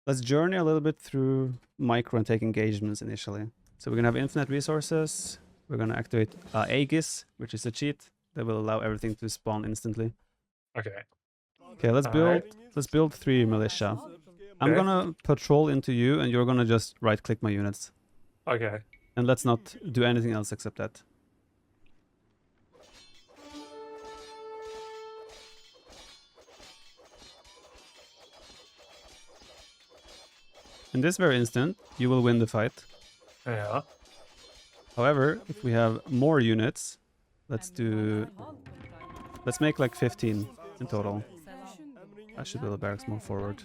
Let's journey a little bit through micro and take engagements initially. So we're gonna have infinite resources. We're gonna activate Aegis, which is a cheat that will allow everything to spawn instantly. Okay. Okay, let's build 3 militia. I'm gonna patrol into you, and you're gonna just right-click my units. Okay. And let's not do anything else except that. In this very instant, you will win the fight. Yeah. However, if we have more units, let's make like 15 in total. I should build a barracks more forward.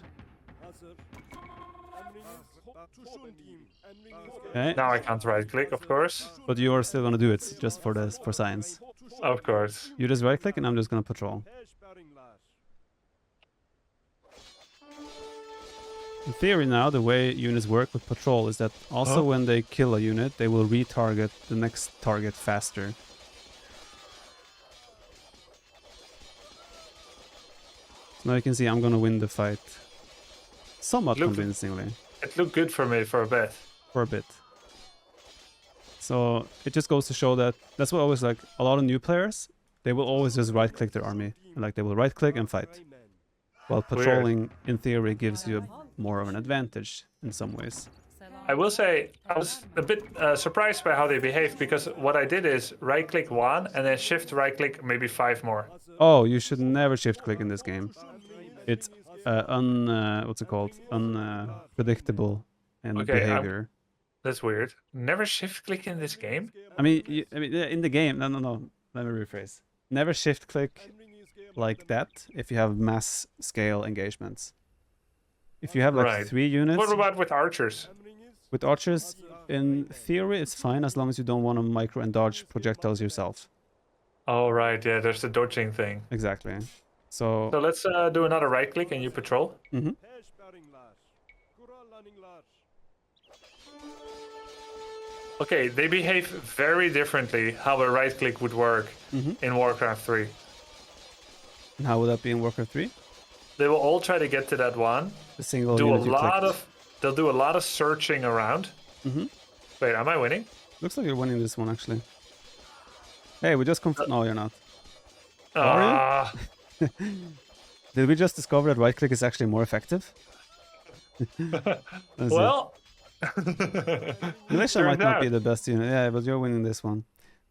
Okay. Now I can't right click, of course. But you are still gonna do it just for science. Of course. You just right click and I'm just gonna patrol. In theory now, the way units work with patrol is that also when they kill a unit, they will retarget the next target faster. So now you can see I'm gonna win the fight somewhat convincingly. It looked good for me for a bit. For a bit. So it just goes to show that that's what always, like, a lot of new players, they will always just right click their army. Like they will right click and fight. While patrolling in theory gives you more of an advantage in some ways. I will say I was a bit surprised by how they behaved, because what I did is right click 1 and then shift right click maybe 5 more. Oh, you should never shift click in this game. It's what's it called? Unpredictable in behavior. That's weird. Never shift click in this game? I mean, in the game, no. Let me rephrase. Never shift click like that if you have mass scale engagements. If you have like 3 units. What about with archers? With archers, in theory, it's fine as long as you don't want to micro and dodge projectiles yourself. Oh, right. Yeah, there's the dodging thing. Exactly. So let's do another right click and you patrol. Mm-hmm. Okay, they behave very differently how a right click would work in Warcraft 3. And how would that be in Warcraft 3? They will all try to get to that one. The single They'll do a lot of searching around. Wait, am I winning? Looks like you're winning this one, actually. Hey, we just no, you're not. Are you? Did we just discover that right click is actually more effective? Well, Militia might not be the best unit. Yeah, but you're winning this one.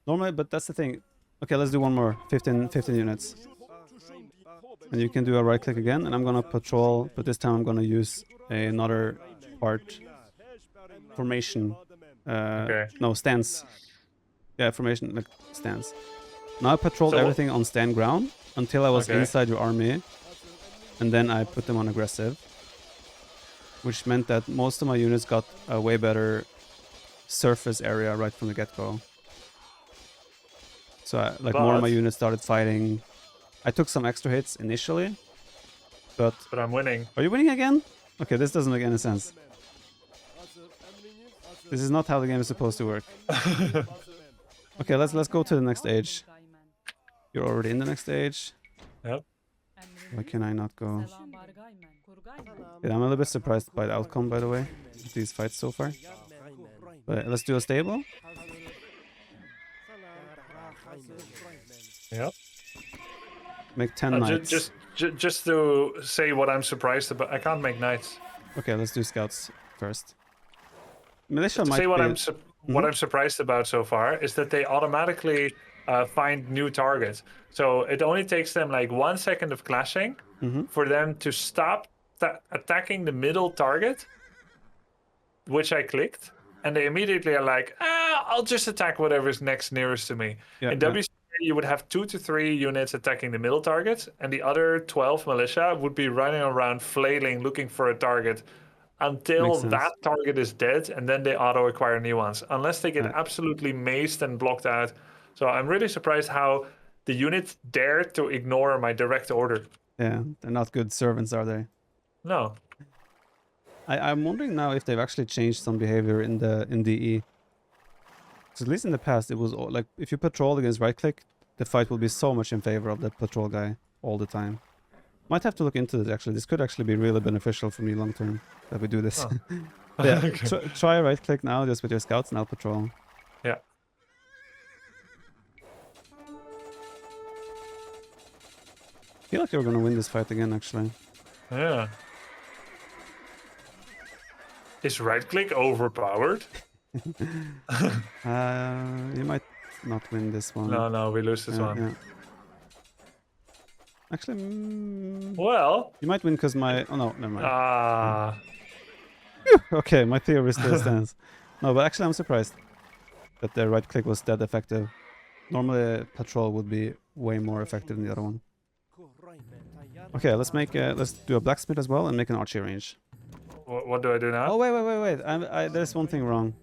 Normally, but that's the thing. Okay, let's do one more. 15 units. And you can do a right click again, and I'm gonna patrol, but this time I'm gonna use another part. Formation. No, stance. Yeah, formation, like stance. Now I patrolled everything on stand ground until I was inside your army, and then I put them on aggressive, which meant that most of my units got a way better surface area right from the get-go. So more of my units started fighting. I took some extra hits initially, but I'm winning. Are you winning again? Okay, this doesn't make any sense. This is not how the game is supposed to work. Okay, let's go to the next stage. You're already in the next stage. Yep. Why can I not go? Yeah, I'm a little bit surprised by the outcome, by the way, of these fights so far. But let's do a stable. Yep. Make 10 knights. Just to say what I'm surprised about, I can't make knights. Okay, let's do scouts first. Militia might say be... what I'm surprised about so far is that they automatically find new targets. So it only takes them like 1 second of clashing for them to stop attacking the middle target, which I clicked, and they immediately are like, I'll just attack whatever's nearest to me. In WC3, you would have 2 to 3 units attacking the middle target, and the other 12 militia would be running around flailing, looking for a target until that target is dead, and then they auto-acquire new ones, unless they get absolutely maced and blocked out. So I'm really surprised how the units dare to ignore my direct order. Yeah, they're not good servants, are they? No. I'm wondering now if they've actually changed some behavior in DE. Because at least in the past, it was like, if you patrol against right-click, the fight will be so much in favor of that patrol guy all the time. Might have to look into this actually. This could actually be really beneficial for me long term that we do this. Oh. Yeah, Okay. try right click now just with your scouts and I'll patrol. Yeah. I feel like you're gonna win this fight again actually. Yeah. Is right click overpowered? You might not win this one. No, we lose this one. Yeah. Actually, Well. you might win because my... Oh no, never mind. Ah. Okay, my theory still stands. No, but actually I'm surprised that the right click was that effective. Normally patrol would be way more effective than the other one. Okay, let's do a blacksmith as well and make an archery range. What do I do now? Oh wait! There's one thing wrong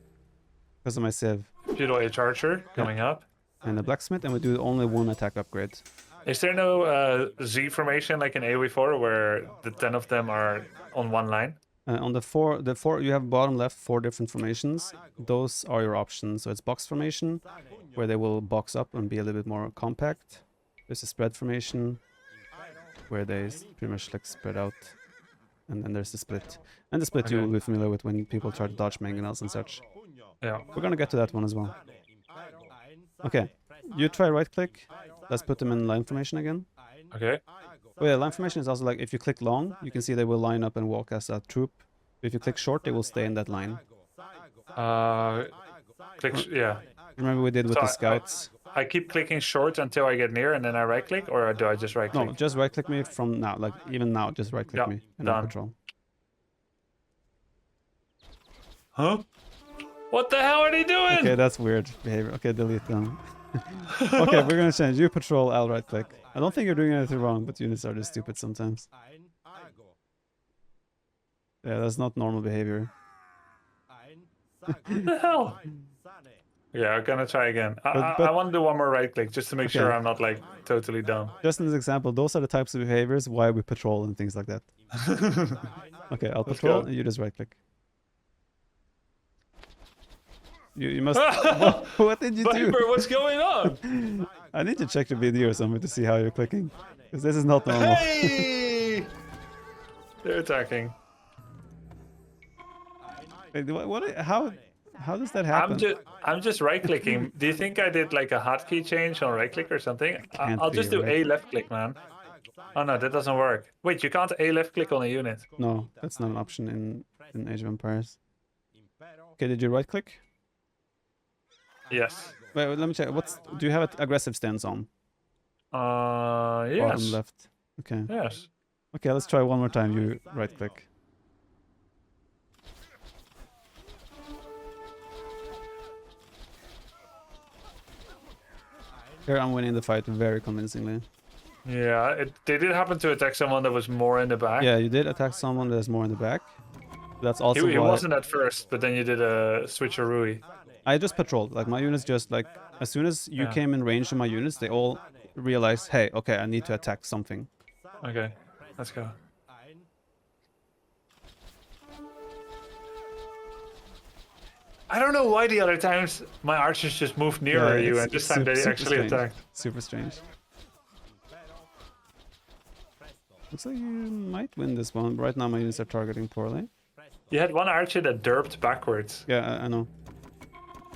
because of my sieve. Feudal Age Archer coming up. And the blacksmith, and we do only one attack upgrade. Is there no Z formation like in AoE4 where the 10 of them are on one line? On the four, you have bottom left 4 different formations. Those are your options. So it's box formation, where they will box up and be a little bit more compact. There's a spread formation, where they pretty much like spread out. And then there's the split. And the split you will be familiar with when people try to dodge mangonels and such. Yeah. We're gonna get to that one as well. Okay, you try right click. Let's put them in line formation again. Okay. Oh yeah, line formation is also like if you click long, you can see they will line up and walk as a troop. If you click short, they will stay in that line. Yeah. Remember we did with the scouts? I keep clicking short until I get near and then I right click, or do I just right click? No, just right click me from now. Like even now, just right click me and I'll patrol. Huh? What the hell are they doing? Okay, that's weird behavior. Okay, delete them. Okay, we're gonna change. You patrol, I'll right click. I don't think you're doing anything wrong, but units are just stupid sometimes. Yeah, that's not normal behavior. What the hell? Yeah, I'm gonna try again. I want to do one more right click just to make sure I'm not like totally dumb. Just as an example, those are the types of behaviors why we patrol and things like that. Okay, I'll patrol and you just right click. You must... What did you do? Viper, what's going on? I need to check the video or something to see how you're clicking. Because this is not normal. Hey! They're attacking. Wait, how does that happen? I'm just right clicking. Do you think I did like a hotkey change on right click or something? I'll just do A left click, man. Oh no, that doesn't work. Wait, you can't A left click on a unit. No, that's not an option in Age of Empires. Okay, did you right click? Yes. Wait, let me check. Do you have an aggressive stance on? Yes. Bottom left. Okay. Yes. Okay, let's try one more time. You right click. Here I'm winning the fight very convincingly. Yeah, they did happen to attack someone that was more in the back. Yeah, you did attack someone that's more in the back. That's also He why... wasn't at first, but then you did a switcheroo. I just patrolled. Like my units just like as soon as you came in range of my units, they all realized, hey, okay, I need to attack something. Okay, let's go. I don't know why the other times my archers just moved nearer you, and this time they actually attacked. Super strange. Looks like you might win this one. Right now my units are targeting poorly. You had one archer that derped backwards. Yeah, I know.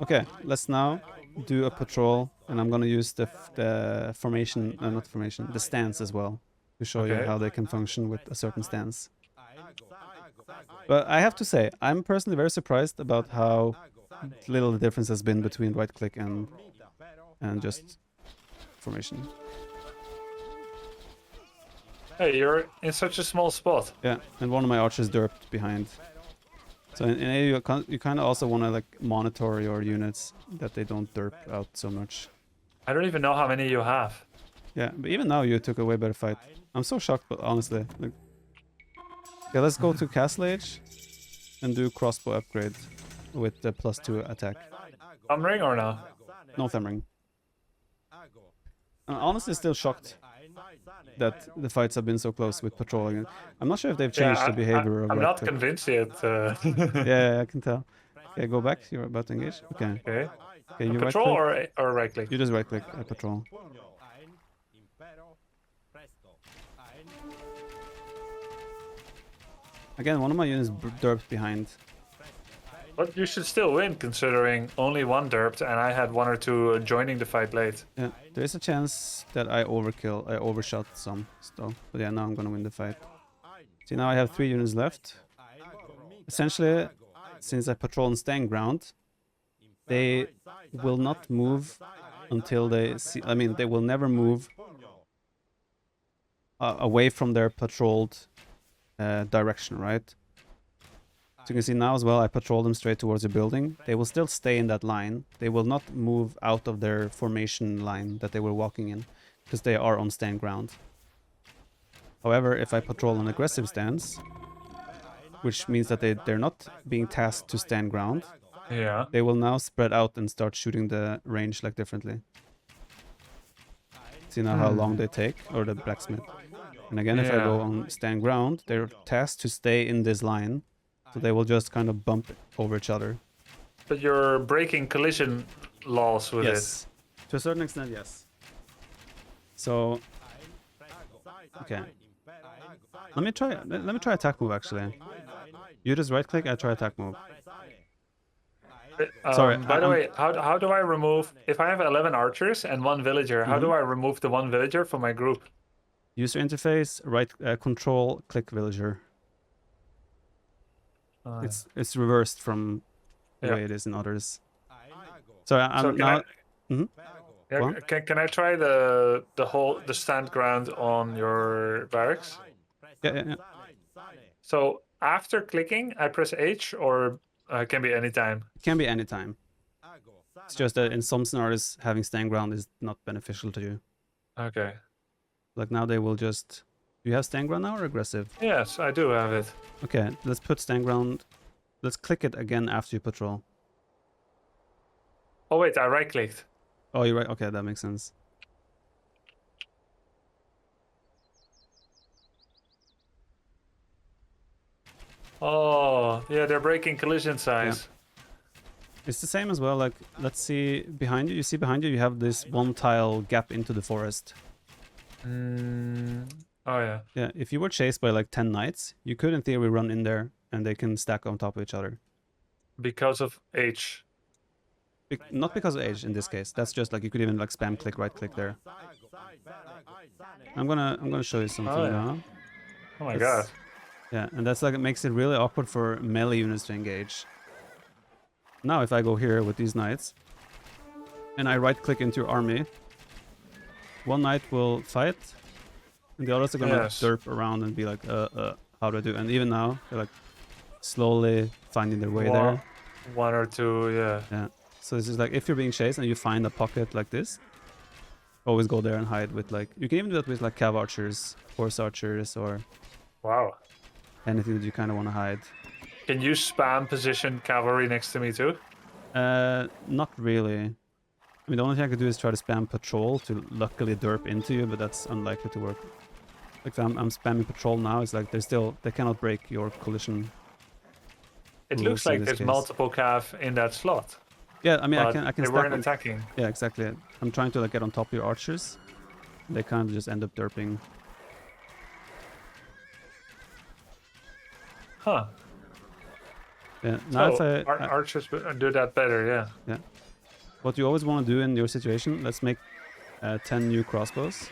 Okay, let's now do a patrol, and I'm gonna use the formation, not formation, the stance as well, to show you how they can function with a certain stance. But I have to say, I'm personally very surprised about how little the difference has been between right click and just formation. Hey, you're in such a small spot. Yeah, and one of my archers derped behind. So in AoE, you kind of also want to like monitor your units that they don't derp out so much. I don't even know how many you have. Yeah, but even now you took a way better fight. I'm so shocked, but honestly. Like... Okay, let's go to Castle Age and do crossbow upgrade with the +2 attack. Thumb ring or no? No thumb ring. I'm honestly still shocked that the fights have been so close with patrolling. I'm not sure if they've changed the behavior of I'm not convinced yet. Yeah, I can tell. Okay, go back. You're about to engage. Okay. Okay, you patrol right or right click? You just right click. I patrol. Again, one of my units derped behind. But you should still win, considering only one derped, and I had one or two joining the fight late. Yeah, there is a chance that I overshot some stuff. But yeah, now I'm gonna win the fight. See, now I have 3 units left. Essentially, since I patrol and stand ground, they will not move until they see... I mean, they will never move away from their patrolled direction, right? So you can see now as well, I patrol them straight towards the building. They will still stay in that line. They will not move out of their formation line that they were walking in, because they are on stand ground. However, if I patrol an aggressive stance, which means that they're not being tasked to stand ground, Yeah. they will now spread out and start shooting the range like differently. See now how long they take, or the blacksmith. And again, if I go on stand ground, they're tasked to stay in this line, so they will just kind of bump over each other. But you're breaking collision laws with Yes, to a certain extent, yes. So, okay. Let me try attack move actually. You just right click, I try attack move. it. Sorry, By the way, how do I remove, if I have 11 archers and 1 villager, how do I remove the 1 villager from my group? User interface, right control, click villager. It's reversed from the way it is in others. So I'm now. Can I try the stand ground on your barracks? Yeah. So after clicking, I press H, or can be any time. It can be any time. It's just that in some scenarios, having stand ground is not beneficial to you. Okay. Like now they will just... Do you have stand ground now or aggressive? Yes, I do have it. Okay, let's put stand ground. Let's click it again after you patrol. Oh wait, I right-clicked. Oh, you're right. Okay, that makes sense. Oh, yeah, they're breaking collision size. Yeah. It's the same as well. Like, let's see behind you. You see behind you, you have this 1 tile gap into the forest. Oh yeah. Yeah, if you were chased by like 10 knights, you could in theory run in there and they can stack on top of each other. Because of H. Not because of age in this case. That's just like you could even like spam click, right click there. I'm gonna show you something now. Oh my god. Yeah, and that's like, it makes it really awkward for melee units to engage. Now if I go here with these knights and I right click into your army, 1 knight will fight and the others are gonna derp around and be like, how do I do? And even now they're like slowly finding their way there. 1 or 2, yeah. Yeah. So this is like, if you're being chased and you find a pocket like this, always go there and hide with like, you can even do that with like cav archers, horse archers, or anything that you kind of want to hide. Can you spam position cavalry next to me too? Not really. I mean, the only thing I could do is try to spam patrol to luckily derp into you, but that's unlikely to work. Like if I'm spamming patrol now, it's like they cannot break your collision. It looks like there's multiple cav in that slot. Yeah, I mean, I can they weren't attacking. Yeah, exactly. I'm trying to like get on top of your archers. They kind of just end up derping. Huh. Yeah. Now so if archers do that better, yeah. Yeah. What you always want to do in your situation, let's make 10 new crossbows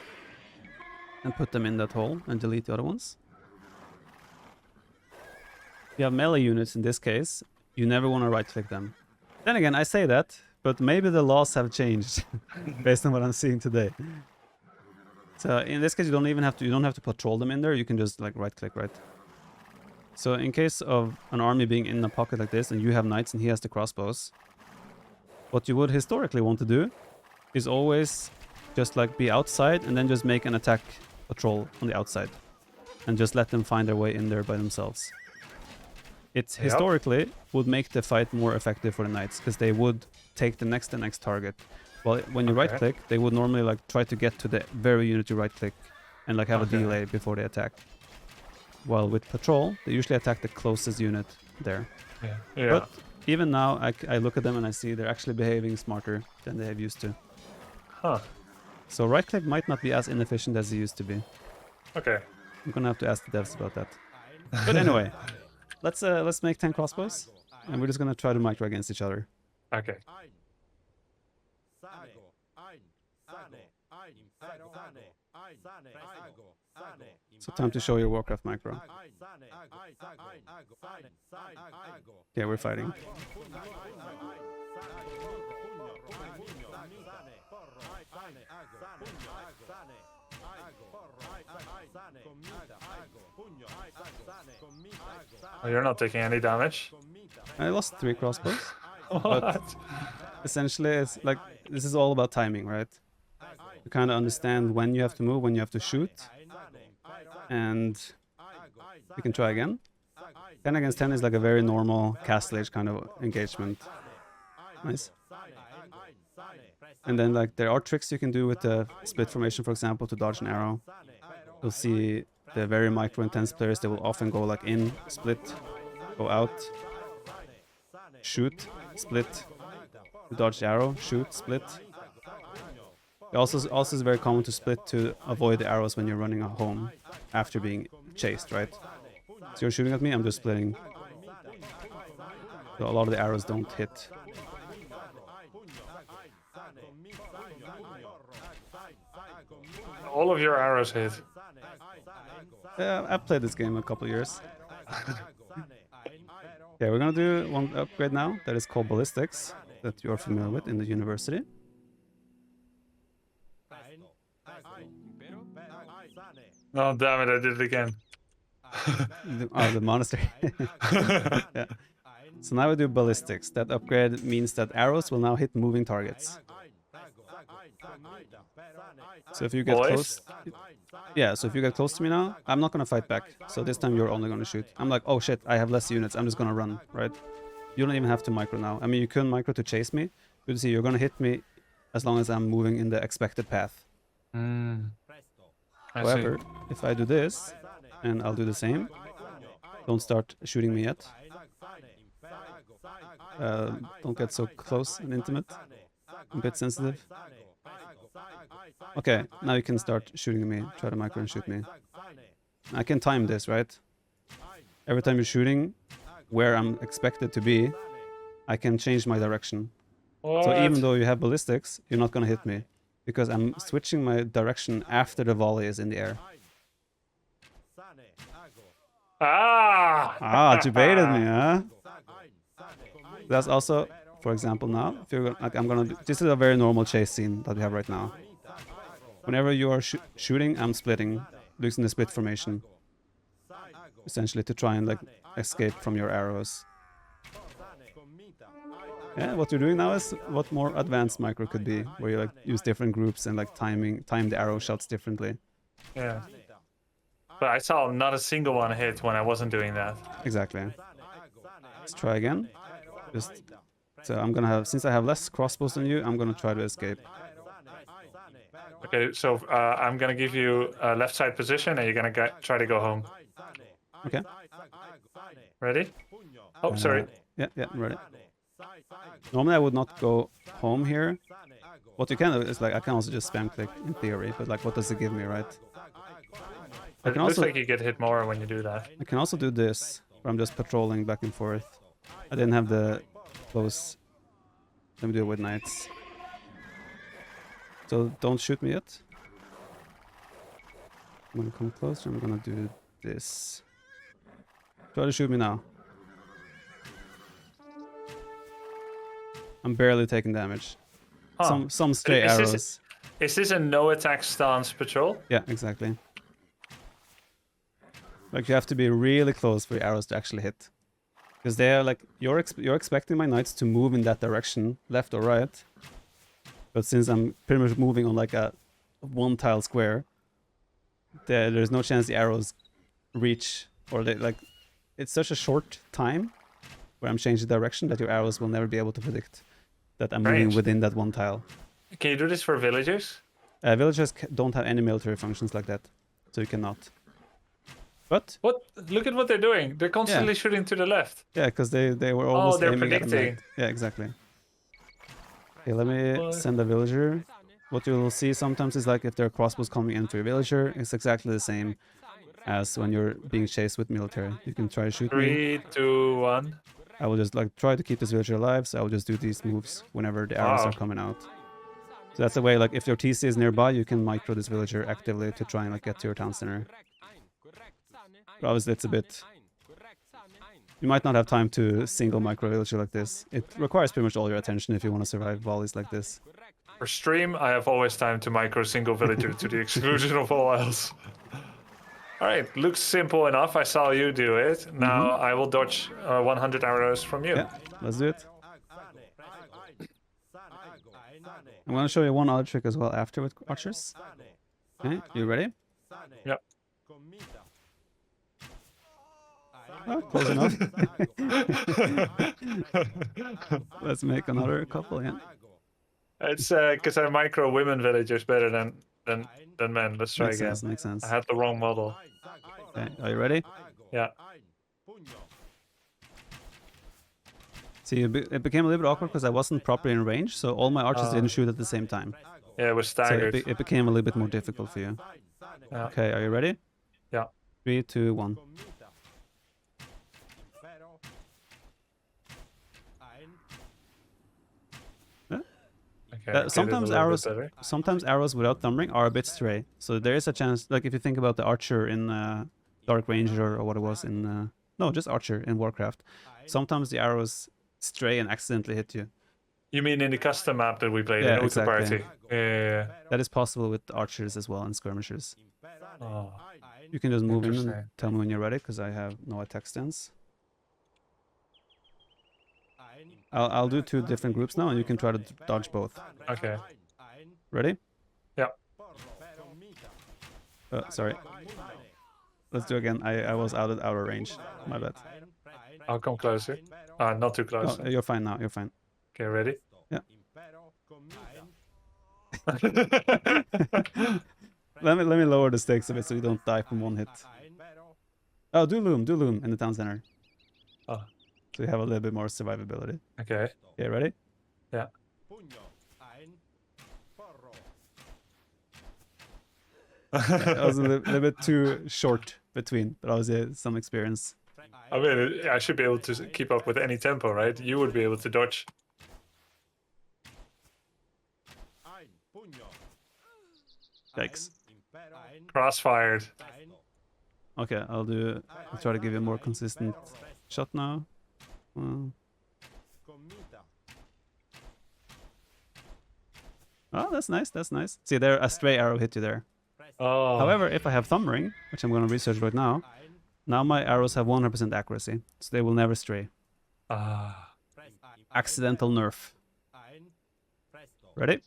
and put them in that hole and delete the other ones. If you have melee units in this case, you never want to right click them. Then again, I say that, but maybe the laws have changed based on what I'm seeing today. So in this case, you don't have to patrol them in there. You can just like right click, right? So in case of an army being in a pocket like this and you have knights and he has the crossbows, what you would historically want to do is always just like be outside and then just make an attack patrol on the outside and just let them find their way in there by themselves. It historically would make the fight more effective for the knights because they would take the next target. Well, when you right click, they would normally like try to get to the very unit you right click and like have a delay before they attack. While with patrol, they usually attack the closest unit there. Yeah. But even now, I look at them and I see they're actually behaving smarter than they have used to. Huh. So right click might not be as inefficient as it used to be. Okay. I'm gonna have to ask the devs about that. But anyway, let's make 10 crossbows, and we're just gonna try to micro against each other. Okay. So time to show your Warcraft micro. Okay, we're fighting. Oh, you're not taking any damage. I lost 3 crossbows. But What? essentially, it's like this is all about timing, right? You kind of understand when you have to move, when you have to shoot, and we can try again. 10 against 10 is like a very normal Castle Age kind of engagement. Nice. And then like there are tricks you can do with the split formation, for example, to dodge an arrow. You'll see the very micro intense players, they will often go like in, split, go out, shoot, split, dodge the arrow, shoot, split. It also is very common to split to avoid the arrows when you're running home after being chased, right? So you're shooting at me, I'm just splitting. So a lot of the arrows don't hit. All of your arrows hit. Yeah, I've played this game a couple of years. Yeah, we're gonna do one upgrade now that is called Ballistics, that you're familiar with in the university. Oh, damn it, I did it again. The monastery. Yeah. So now we do Ballistics. That upgrade means that arrows will now hit moving targets. So if you get close... Yeah, so if you get close to me now, I'm not gonna fight back. So this time you're only gonna shoot. I'm like, oh shit, I have less units, I'm just gonna run, right? You don't even have to micro now. I mean, you can micro to chase me, but you see, you're gonna hit me as long as I'm moving in the expected path. However, if I do this, and I'll do the same, don't start shooting me yet. Don't get so close and intimate. I'm a bit sensitive. Okay, now you can start shooting me. Try to micro and shoot me. I can time this, right? Every time you're shooting where I'm expected to be, I can change my direction. What? So even though you have ballistics, you're not gonna hit me. Because I'm switching my direction after the volley is in the air. Ah, you baited me, huh? That's also, for example, now, if you're like, I'm gonna do, this is a very normal chase scene that we have right now. Whenever you are shooting, I'm splitting, using the split formation, essentially to try and like escape from your arrows. Yeah, what you're doing now is what more advanced micro could be, where you like use different groups and like time the arrow shots differently. yeah. But I saw not a single one hit when I wasn't doing that. Exactly. Let's try again. So I'm gonna have, since I have less crossbows than you, I'm gonna try to escape. Okay, so I'm gonna give you a left side position, and you're gonna try to go home. Okay. Ready? Oh, sorry. Yeah, I'm ready. Normally I would not go home here. What you can do is like, I can also just spam click in theory, but like what does it give me, right? I It can looks also, like you get hit more when you do that. I can also do this, where I'm just patrolling back and forth. I didn't have the close. Let me do it with knights. So don't shoot me yet. I'm gonna come closer, I'm gonna do this. Try to shoot me now. I'm barely taking damage. Huh. Some stray arrows. Is this a no attack stance patrol? Yeah, exactly. Like you have to be really close for the arrows to actually hit, because they are like you're expecting my knights to move in that direction, left or right. But since I'm pretty much moving on like a one tile square, there's no chance the arrows reach, or they like it's such a short time where I'm changing direction that your arrows will never be able to predict that I'm moving within that one tile. Can you do this for villagers? Villagers don't have any military functions like that, so you cannot. But what? Look at what they're doing. They're constantly shooting to the left. Yeah, because they were almost they're aiming predicting. At yeah, exactly. Okay, let me send a villager. What you will see sometimes is like if there are crossbows coming into a villager, it's exactly the same. as when you're being chased with military. You can try to shoot me. 3, 2, 1. I will just like try to keep this villager alive, so I will just do these moves whenever the arrows Wow. are coming out. So that's a way, like if your TC is nearby, you can micro this villager actively to try and like get to your town center. But obviously it's a bit... You might not have time to single micro villager like this. It requires pretty much all your attention if you want to survive volleys like this. For stream, I have always time to micro single villager to the exclusion of all else. Alright, looks simple enough. I saw you do it. Now I will dodge 100 arrows from you. Yeah, let's do it. I'm going to show you one other trick as well after with archers. Okay, you ready? Yep. Oh, close enough. Let's make another couple, yeah. It's because I micro women villagers better than men. Let's try Makes again. sense, makes sense. I had the wrong model. Okay, are you ready? Yeah. See, it became a little bit awkward because I wasn't properly in range, so all my archers didn't shoot at the same time. Yeah, it was So staggered. it became a little bit more difficult for you. Yeah. Okay, are you ready? Yeah. 3, 2, 1. Okay, Sometimes arrows without thumbring are a bit stray. So there is a chance, like if you think about the archer in Dark Ranger or what it was in no, just archer in Warcraft. Sometimes the arrows stray and accidentally hit you. You mean in the custom map that we played Yeah, in exactly. Party? Yeah. That is possible with archers as well and skirmishers. Oh. You can just move in and Interesting. tell me when you're ready, because I have no attack stance. I'll do 2 different groups now, and you can try to dodge both. Okay. Ready? Yeah. Sorry. Let's do again. I was out of range. My bad. I'll come closer. Not too close. Oh, you're fine now. You're fine. Okay, ready? Yeah. Let me lower the stakes a bit so you don't die from one hit. Oh, do loom in the town center. Oh. So you have a little bit more survivability. Okay. Okay, ready? Yeah. That was a little bit too short between, but obviously some experience. I mean, I should be able to keep up with any tempo, right? You would be able to dodge. Yikes. Crossfired. Okay, I'll try to give you a more consistent shot now. Oh, that's nice, that's nice. See, there, a stray arrow hit you there. Oh. However, if I have thumb ring, which I'm going to research right now, now my arrows have 100% accuracy, so they will never stray. Accidental nerf. Ready?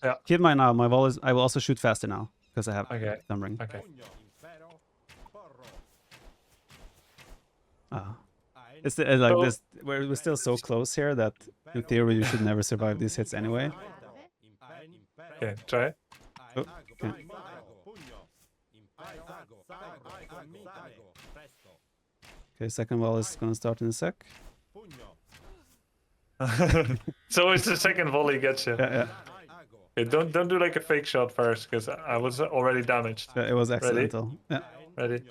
Yeah. Keep in mind now, my volleys, I will also shoot faster now, because I have Okay. thumb ring. Okay. It's like this, we're still so close here that in theory you should never survive these hits anyway. Okay, try it. Oh, okay. Okay, second wall is gonna start in a sec. So it's the second volley gets you. Yeah. Okay, don't do like a fake shot first, because I was already damaged. Yeah, it was accidental. Yeah. Ready?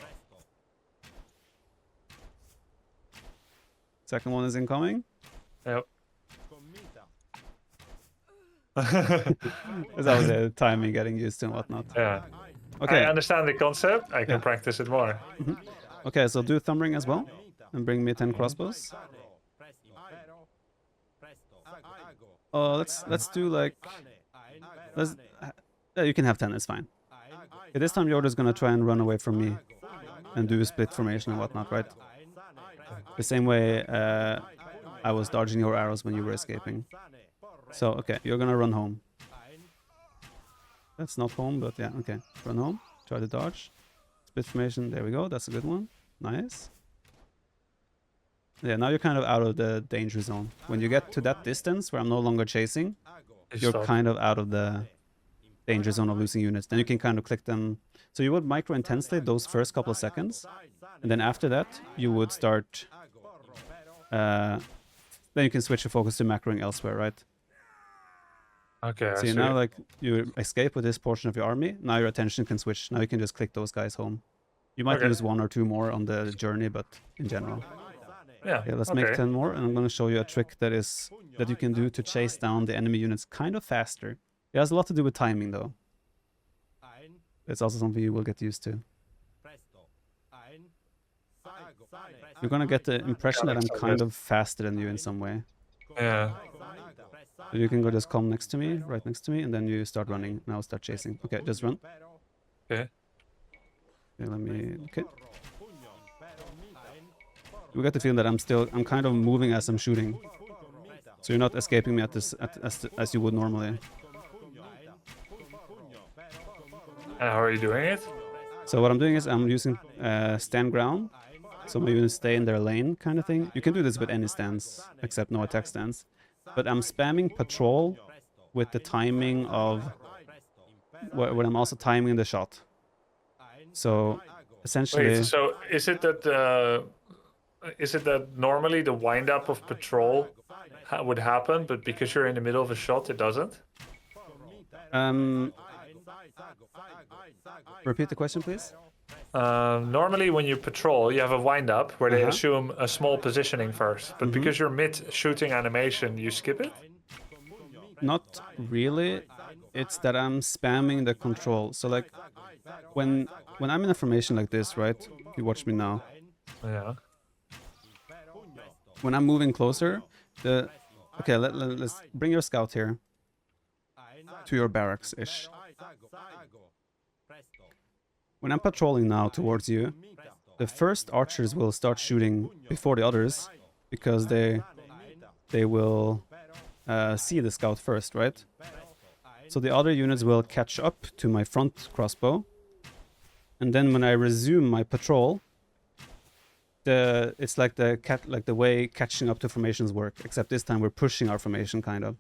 Second one is incoming. Yep. Because that was the timing, getting used to and whatnot. Yeah. Okay. I understand the concept. I can practice it more. Okay, so do thumb ring as well, and bring me 10 crossbows. Let's do like you can have 10. It's fine. Okay, this time you're just gonna try and run away from me, and do a split formation and whatnot, right? The same way I was dodging your arrows when you were escaping. So okay, you're gonna run home. That's not home, but yeah, okay. Run home. Try to dodge. Split formation. There we go. That's a good one. Nice. Yeah, now you're kind of out of the danger zone. When you get to that distance where I'm no longer chasing, you're kind of out of the danger zone of losing units. Then you can kind of click them. So you would micro intensely those first couple of seconds, and then after that you would start. Then you can switch your focus to macroing elsewhere, right? Okay. See, now like you escape with this portion of your army. Now your attention can switch. Now you can just click those guys home. You might Okay. use 1 or 2 more on the journey, but in general. Yeah. Okay, let's okay. make 10 more, and I'm going to show you a trick that you can do to chase down the enemy units kind of faster. It has a lot to do with timing, though. It's also something you will get used to. You're going to get the impression that I'm kind of faster than you in some way. Yeah. So you can go just come next to me, right next to me, and then you start running, and I'll start chasing. Okay, just run. Okay. Okay, let me... Okay. You get the feeling that I'm kind of moving as I'm shooting. So you're not escaping me as you would normally. And how are you doing it? So what I'm doing is I'm using stand ground. So my units stay in their lane kind of thing. You can do this with any stance, except no attack stance. But I'm spamming patrol with the timing of... when I'm also timing the shot. So essentially... Wait, so is it that normally the wind up of patrol would happen, but because you're in the middle of a shot, it doesn't? Repeat the question, please. Normally, when you patrol, you have a wind up where they assume a small positioning first, but because you're mid shooting animation, you skip it? Not really. It's that I'm spamming the control. So like when I'm in a formation like this, right? You watch me now. Yeah. When I'm moving closer, okay, let's bring your scout here to your barracks-ish. When I'm patrolling now towards you, the first archers will start shooting before the others because they will see the scout first, right? So the other units will catch up to my front crossbow, and then when I resume my patrol, it's like the way catching up to formations work, except this time we're pushing our formation kind of.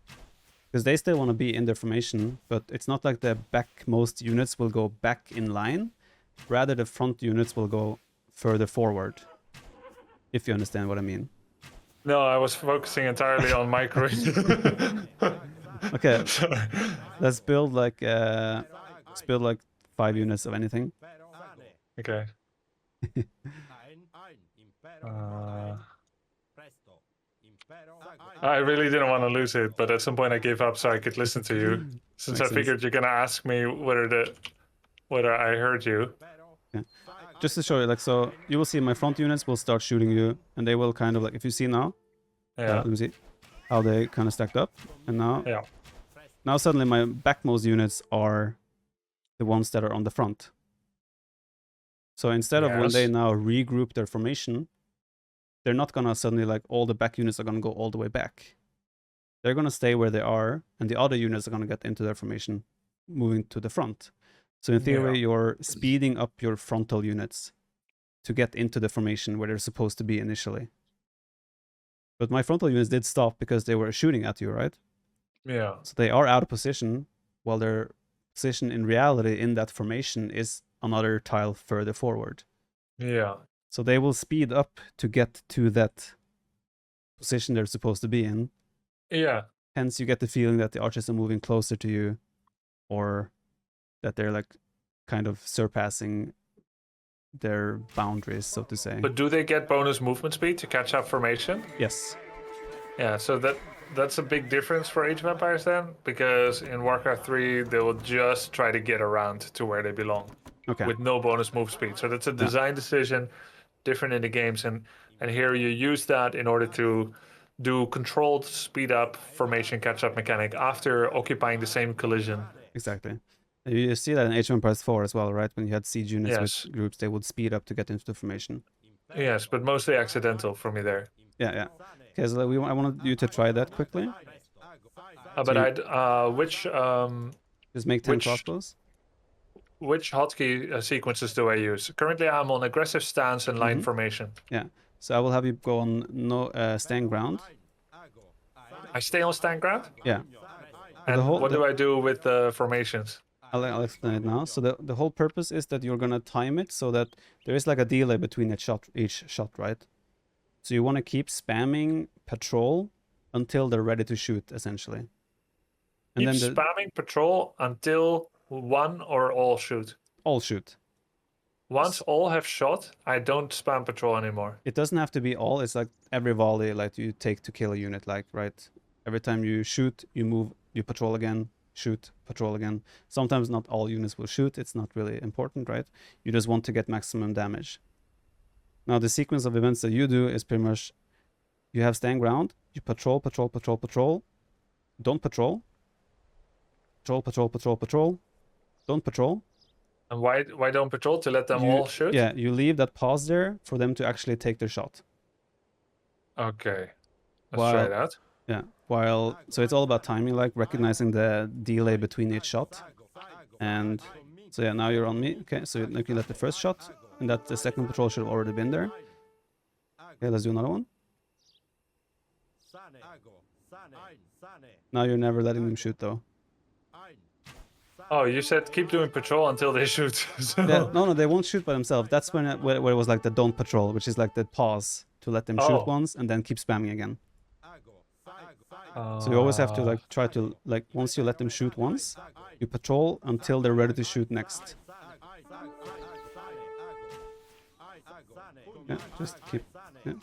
Because they still want to be in their formation, but it's not like the backmost units will go back in line. Rather, the front units will go further forward. If you understand what I mean. No, I was focusing entirely on micro. Okay, let's build like 5 units of anything. Okay. I really didn't want to lose it, but at some point I gave up so I could listen to you. Since I figured you're gonna ask me whether I heard you. Yeah. Just to show you, like, so you will see my front units will start shooting you, and they will kind of like, if you see now, let me see how they kind of stacked up, and now suddenly my backmost units are the ones that are on the front. So instead of when they now regroup their formation, they're not gonna suddenly like all the back units are gonna go all the way back. They're gonna stay where they are, and the other units are gonna get into their formation, moving to the front. So in theory, you're speeding up your frontal units to get into the formation where they're supposed to be initially. But my frontal units did stop because they were shooting at you, right? Yeah. So they are out of position, while their position in reality in that formation is another tile further forward. Yeah. So they will speed up to get to that position they're supposed to be in. Yeah. Hence, you get the feeling that the archers are moving closer to you, or that they're like kind of surpassing their boundaries, so to say. But do they get bonus movement speed to catch up formation? Yes. Yeah, so that's a big difference for Age of Empires then, because in Warcraft 3 they will just try to get around to where they belong. Okay. With no bonus move speed. So that's a design decision, different in the games, and here you use that in order to do controlled speed up formation catch up mechanic after occupying the same collision. Exactly. You see that in Age of Empires 4 as well, right? When you had siege units with groups, they would speed up to get into the formation. Yes, but mostly accidental for me there. Yeah. Okay, so I wanted you to try that quickly. Which just make 10 crossbows. Which hotkey sequences do I use? Currently, I'm on aggressive stance and line formation. Yeah. So I will have you go on stand ground. I stay on stand ground? Yeah. And what do I do with the formations? I'll explain it now. So the whole purpose is that you're gonna time it so that there is like a delay between each shot, right? So you want to keep spamming patrol until they're ready to shoot, essentially. And then spamming patrol until one or all shoot. All shoot. once all have shot, I don't spam patrol anymore. It doesn't have to be all. It's like every volley like you take to kill a unit, like, right? Every time you shoot, you move, you patrol again, shoot, patrol again. Sometimes not all units will shoot. It's not really important, right? You just want to get maximum damage. Now, the sequence of events that you do is pretty much you have stand ground, you patrol, patrol, patrol, patrol, don't patrol, patrol, patrol, patrol, patrol, don't patrol. And why don't patrol? To let them all shoot? Yeah, you leave that pause there for them to actually take their shot. Okay. Let's try that. Yeah, so it's all about timing, like recognizing the delay between each shot. And so yeah, now you're on me. Okay, so you can let the first shot, and that the second patrol should have already been there. Okay, let's do another one. Now you're never letting them shoot though. Oh, you said keep doing patrol until they shoot. So... Yeah, no, they won't shoot by themselves. That's when where it was like the don't patrol, which is like the pause to let them shoot once and then keep spamming again. So you always have to like try to like once you let them shoot once, you patrol until they're ready to shoot next. Yeah, just keep. Yeah.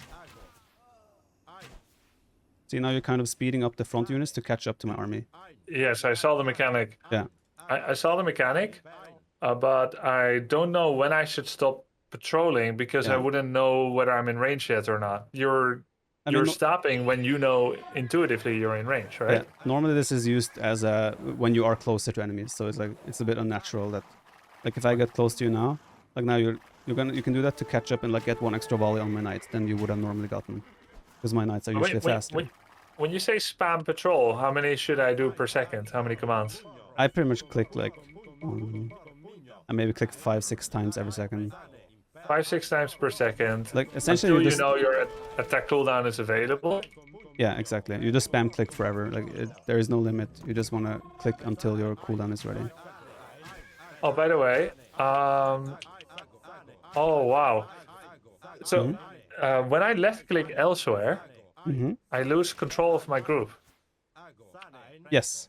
See, now you're kind of speeding up the front units to catch up to my army. Yes, I saw the mechanic. Yeah. I saw the mechanic, but I don't know when I should stop patrolling because I wouldn't know whether I'm in range yet or not. You're stopping when you know intuitively you're in range, right? Yeah. Normally this is used as a when you are closer to enemies, so it's like it's a bit unnatural that, like if I get close to you now, like now you can do that to catch up and like get one extra volley on my knights than you would have normally gotten, because my knights are usually faster. When you say spam patrol, how many should I do per second? How many commands? I pretty much click like I maybe click 5-6 times every second. 5-6 times per second. Like essentially, until you know your attack cooldown is available. Yeah, exactly. You just spam click forever. Like there is no limit. You just want to click until your cooldown is ready. Oh, by the way, oh wow. So when I left click elsewhere, I lose control of my group. Yes.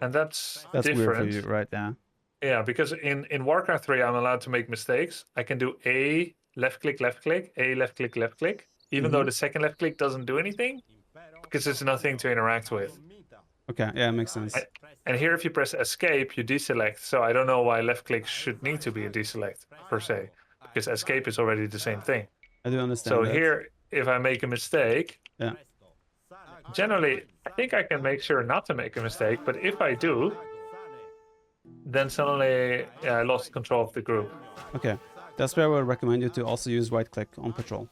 And that's different. Weird for you, right? Yeah. Yeah, because in Warcraft 3, I'm allowed to make mistakes. I can do A, left click, A, left click, even though the second left click doesn't do anything, because it's nothing to interact with. Okay, yeah, makes sense. And here, if you press escape, you deselect. So I don't know why left click should need to be a deselect, per se, because escape is already the same thing. I do understand So that. here, if I make a mistake, yeah. Generally, I think I can make sure not to make a mistake, but if I do, then suddenly I lost control of the group. Okay, that's where I would recommend you to also use right click on patrol.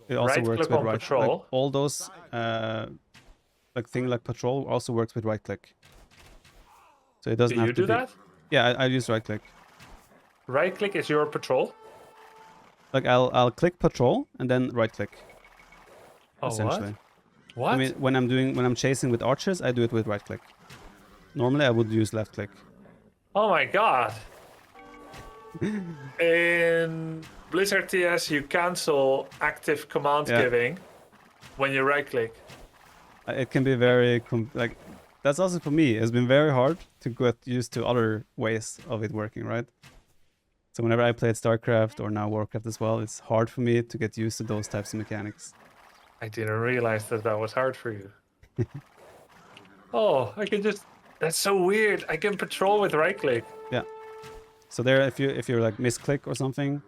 It also works with right click. Like all those like thing like patrol also works with right click. So it doesn't have to be. Do that? Yeah, I use right click. Right click is your patrol? Like I'll click patrol and then right click. Oh, essentially. What? I mean, when I'm chasing with archers, I do it with right click. Normally, I would use left click. Oh my god! In Blizzard TS, you cancel active command giving when you right click. It can be very like that's also for me. It's been very hard to get used to other ways of it working, right? So whenever I played StarCraft or now Warcraft as well, it's hard for me to get used to those types of mechanics. I didn't realize that was hard for you. Oh, I can just... That's so weird. I can patrol with right click. Yeah. So there, if you're like misclick or something,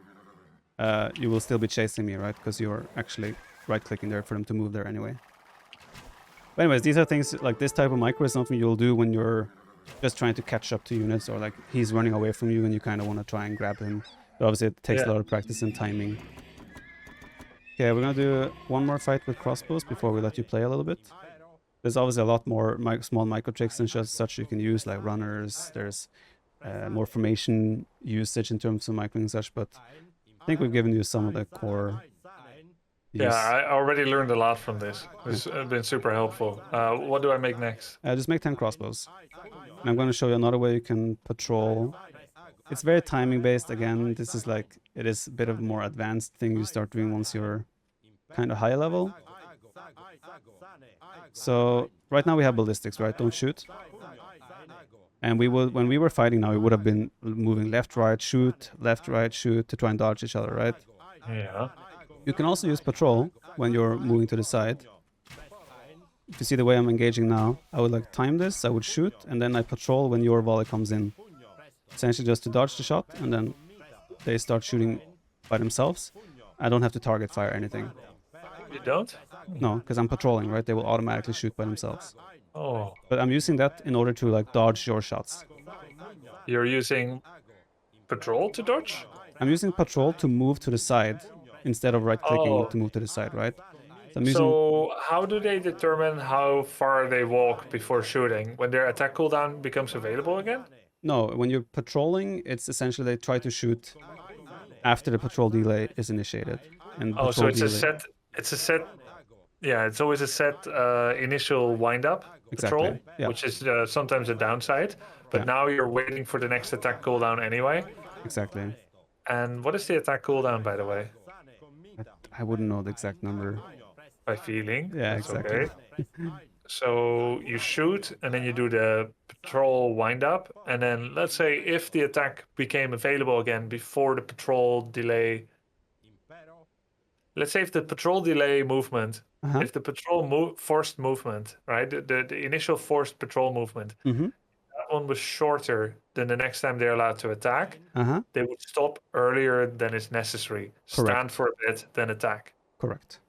you will still be chasing me, right? Because you're actually right clicking there for them to move there anyway. But anyways, these are things like this type of micro is something you'll do when you're just trying to catch up to units, or like he's running away from you and you kind of want to try and grab him. But obviously it takes a lot of practice and timing. Okay, we're gonna do one more fight with crossbows before we let you play a little bit. There's obviously a lot more small micro tricks and just such you can use, like runners. There's more formation usage in terms of micro and such, but I think we've given you some of the core use. Yeah, I already learned a lot from this. It's been super helpful. What do I make next? Just make 10 crossbows. And I'm going to show you another way you can patrol. It's very timing based. Again, this is like, it is a bit of a more advanced thing you start doing once you're kind of high level. So right now we have ballistics, right? Don't shoot. And when we were fighting now, we would have been moving left, right, shoot to try and dodge each other, right? Yeah. You can also use patrol when you're moving to the side. If you see the way I'm engaging now, I would like time this, I would shoot, and then I patrol when your volley comes in. Essentially just to dodge the shot, and then they start shooting by themselves. I don't have to target fire anything. You don't? No, because I'm patrolling, right? They will automatically shoot by themselves. Oh. But I'm using that in order to like dodge your shots. You're using patrol to dodge? I'm using patrol to move to the side instead of right-clicking to move to the side, right? So how do they determine how far they walk before shooting? When their attack cooldown becomes available again? No, when you're patrolling, it's essentially they try to shoot after the patrol delay is initiated. And so it's a set. Yeah, it's always a set initial wind-up patrol, which is sometimes a downside. But now you're waiting for the next attack cooldown anyway. Exactly. And what is the attack cooldown, by the way? I wouldn't know the exact number. By feeling. Yeah, that's exactly. Okay. So you shoot, and then you do the patrol wind-up, and then let's say if the attack became available again before the patrol delay. Let's say if the patrol delay movement, if the patrol forced movement, right, the initial forced patrol movement, that one was shorter than the next time they're allowed to attack, they would stop earlier than is necessary. Correct. Stand for a bit, then attack. Correct.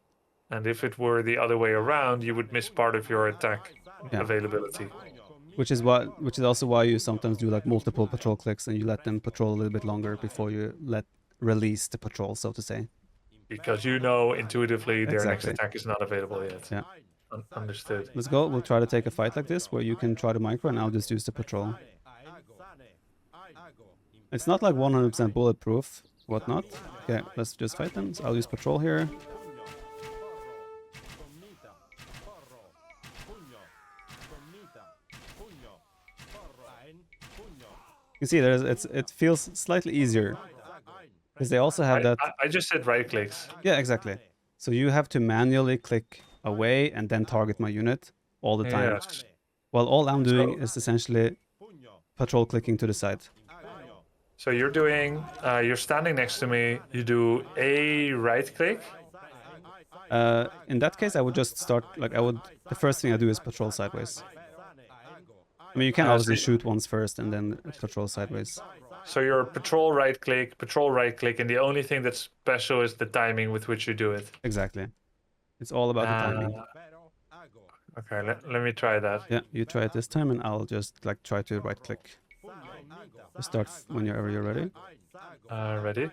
And if it were the other way around, you would miss part of your attack availability. Which is also why you sometimes do like multiple patrol clicks and you let them patrol a little bit longer before you release the patrol, so to say. Because you know intuitively their next attack is not available yet. Yeah. Understood. Let's go. We'll try to take a fight like this where you can try to micro and I'll just use the patrol. It's not like 100% bulletproof, whatnot. Okay, let's just fight them. So I'll use patrol here. You see, it feels slightly easier because they also have that. I just said right clicks. Yeah, exactly. So you have to manually click away and then target my unit all the time. Yes. While all I'm doing is essentially patrol clicking to the side. So you're doing, you're standing next to me. You do a right click. In that case, I would just start the first thing I do is patrol sideways. I mean, you can obviously shoot once first and then patrol sideways. So you're patrol right click, and the only thing that's special is the timing with which you do it. Exactly. It's all about the timing. Okay, let me try that. Yeah, you try it this time and I'll just try to right click. Start whenever you're ready. Ready?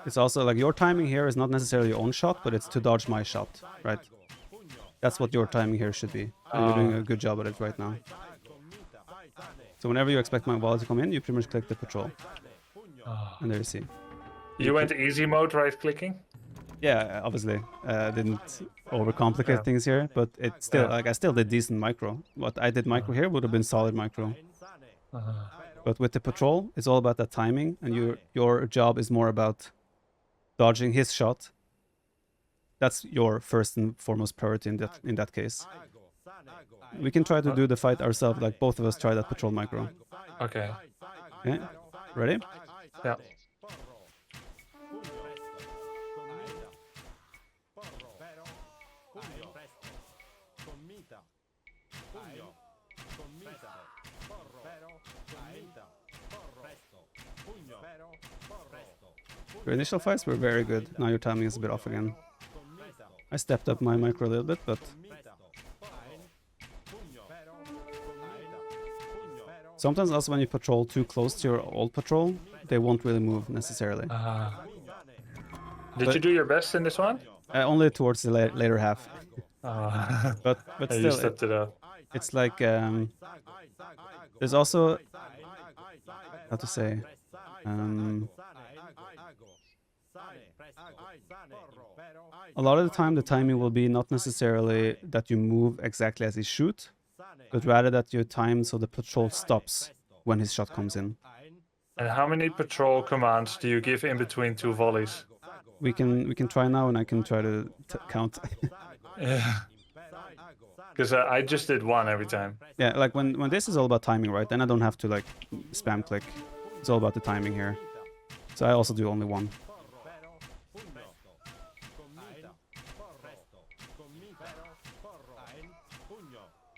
It's also like your timing here is not necessarily your own shot, but it's to dodge my shot, right? That's what your timing here should be. And you're doing a good job at it right now. So whenever you expect my volley to come in, you pretty much click the patrol. And there you see. You went easy mode right clicking? Yeah, obviously. Didn't overcomplicate things here, but it's still I still did decent micro. What I did micro here would have been solid micro. But with the patrol, it's all about that timing, and your job is more about dodging his shot. That's your first and foremost priority in that case. We can try to do the fight ourselves, like both of us try that patrol micro. Okay. Okay, ready? Yeah. Your initial fights were very good. Now your timing is a bit off again. I stepped up my micro a little bit, but sometimes also when you patrol too close to your old patrol, they won't really move necessarily. Did you do your best in this one? Only towards the later half. But still, it's like there's also how to say. A lot of the time the timing will be not necessarily that you move exactly as he shoot, but rather that you time so the patrol stops when his shot comes in. And how many patrol commands do you give in between two volleys? we can try now, and I can try to count. Yeah. Because I just did one every time. Yeah, like when this is all about timing, right? Then I don't have to like spam click. It's all about the timing here. So I also do only one.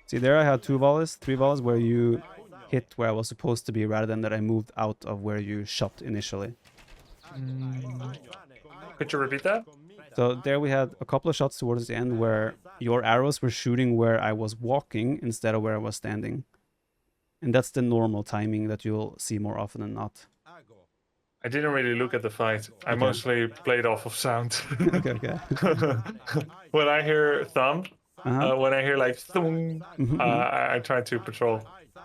See, there I had 2 volleys, 3 volleys where you hit where I was supposed to be rather than that I moved out of where you shot initially. Could you repeat that? So there we had a couple of shots towards the end where your arrows were shooting where I was walking instead of where I was standing. And that's the normal timing that you'll see more often than not. I didn't really look at the fight. I mostly played off of sound. Okay. When I hear thump, Uh-huh. when I hear like thung, I try to patrol.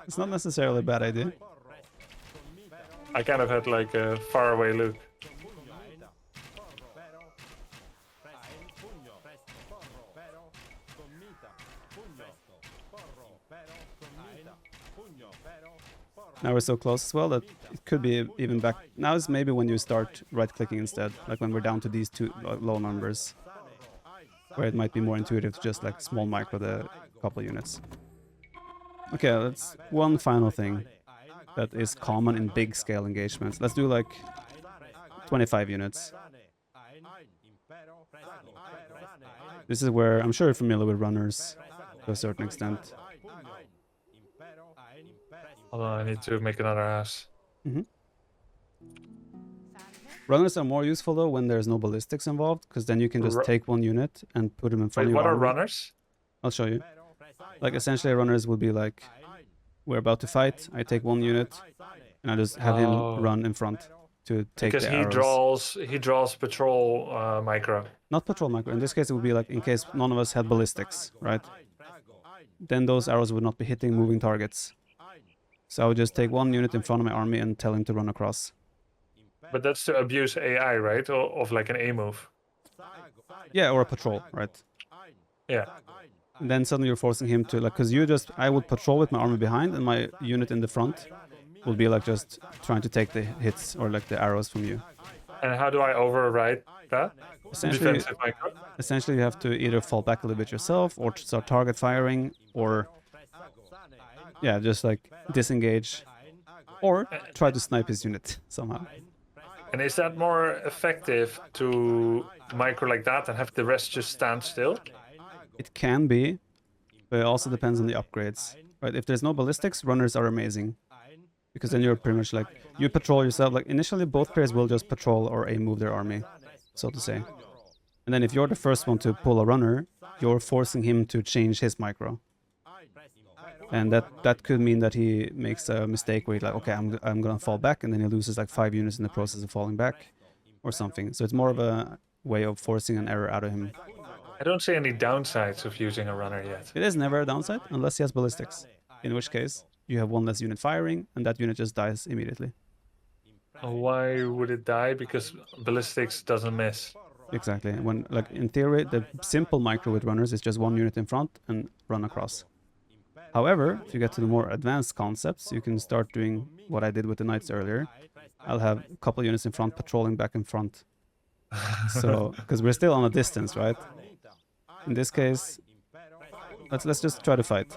It's not necessarily a bad idea. I kind of had like a faraway look. Now we're so close as well that it could be even back. Now is maybe when you start right-clicking instead, like when we're down to these 2 low numbers, where it might be more intuitive to just like small micro the couple units. Okay, that's one final thing that is common in big scale engagements. Let's do like 25 units. This is where I'm sure you're familiar with runners to a certain extent. Hold on, I need to make another ass. Runners are more useful though when there's no ballistics involved, because then you can just take 1 unit and put them in front of your what are army. runners? I'll show you. Like essentially runners would be like, we're about to fight, I take 1 unit, and I just have him run in front to take the arrows. Because he draws patrol micro. Not patrol micro. In this case, it would be like in case none of us had ballistics, right? Then those arrows would not be hitting moving targets. So I would just take 1 unit in front of my army and tell him to run across. But that's to abuse AI, right? Of like an A move. Yeah, or a patrol, right? Yeah. And then suddenly you're forcing him to, like, because I would patrol with my army behind, and my unit in the front would be like just trying to take the hits or like the arrows from you. And how do I override that? Essentially you have to either fall back a little bit yourself or start target firing, or yeah, just like disengage or try to snipe his unit somehow. And is that more effective to micro like that and have the rest just stand still? It can be, but it also depends on the upgrades. Right? If there's no ballistics, runners are amazing. Because then you're pretty much like, you patrol yourself. Like initially both players will just patrol or A move their army, so to say. And then if you're the first one to pull a runner, you're forcing him to change his micro. And that could mean that he makes a mistake where he's like, okay, I'm gonna fall back, and then he loses like 5 units in the process of falling back or something. So it's more of a way of forcing an error out of him. I don't see any downsides of using a runner yet. It is never a downside unless he has ballistics, in which case you have 1 less unit firing and that unit just dies immediately. Why would it die? Because ballistics doesn't miss. Exactly. When, like, in theory, the simple micro with runners is just 1 unit in front and run across. However, if you get to the more advanced concepts, you can start doing what I did with the knights earlier. I'll have a couple units in front patrolling back in front. So, because we're still on a distance, right? In this case, let's just try to fight.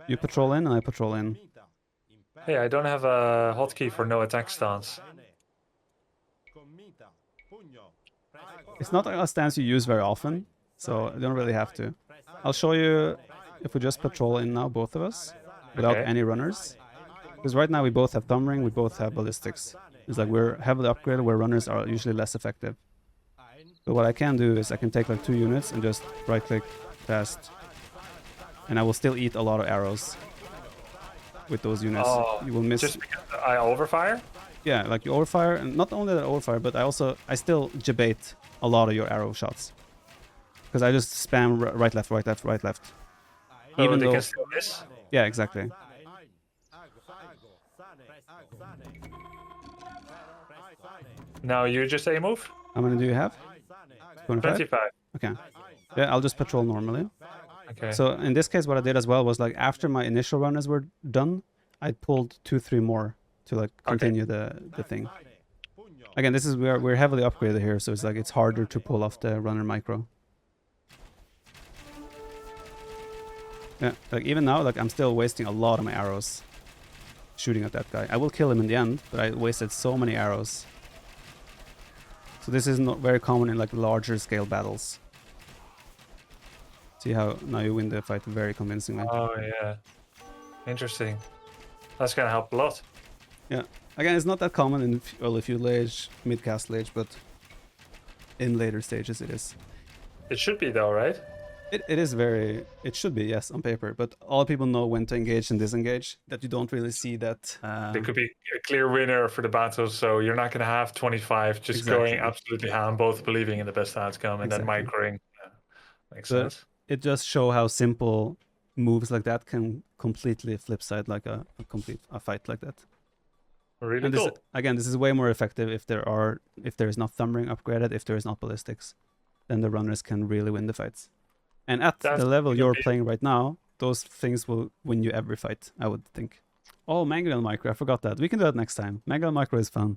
You patrol in and I patrol in. Hey, I don't have a hotkey for no attack stance. It's not a stance you use very often, so you don't really have to. I'll show you if we just patrol in now, both of us, without any runners. Because right now we both have thumb ring, we both have ballistics. It's like we're heavily upgraded where runners are usually less effective. But what I can do is I can take like 2 units and just right click, fast, and I will still eat a lot of arrows with those units. You will miss. Just because I overfire? Yeah, like you overfire, and not only that I overfire, but I still debate a lot of your arrow shots. Because I just spam right, left, right, left, right, left. So even they though, can still miss? yeah, exactly. Now you just A move? How many do you have? 25? 25. Okay. Yeah, I'll just patrol normally. Okay. So in this case, what I did as well was like after my initial runners were done, I pulled 2, 3 more to like continue the thing. Again, this is where we're heavily upgraded here, so it's like it's harder to pull off the runner micro. Yeah, like even now, like I'm still wasting a lot of my arrows shooting at that guy. I will kill him in the end, but I wasted so many arrows. So this is not very common in like larger scale battles. See how now you win the fight very convincingly. Oh yeah, interesting. That's gonna help a lot. Yeah, again, it's not that common in early feudal age, mid castle age, but in later stages it is. It should be though, right? It is very, it should be, yes, on paper, but all people know when to engage and disengage, that you don't really see that. There could be a clear winner for the battle, so you're not going to have 25 just Exactly. going absolutely ham, both believing in the best outcome and then microing. Yeah, makes sense. It just show how simple moves like that can completely flip side like a fight like that. Really and cool. Again, this is way more effective if there is not thumb ring upgraded, if there is not ballistics, then the runners can really win the fights. And at the level you're playing right now, those things will win you every fight, I would think. Oh, Mangle Micro, I forgot that. We can do that next time. Mangle Micro is fun.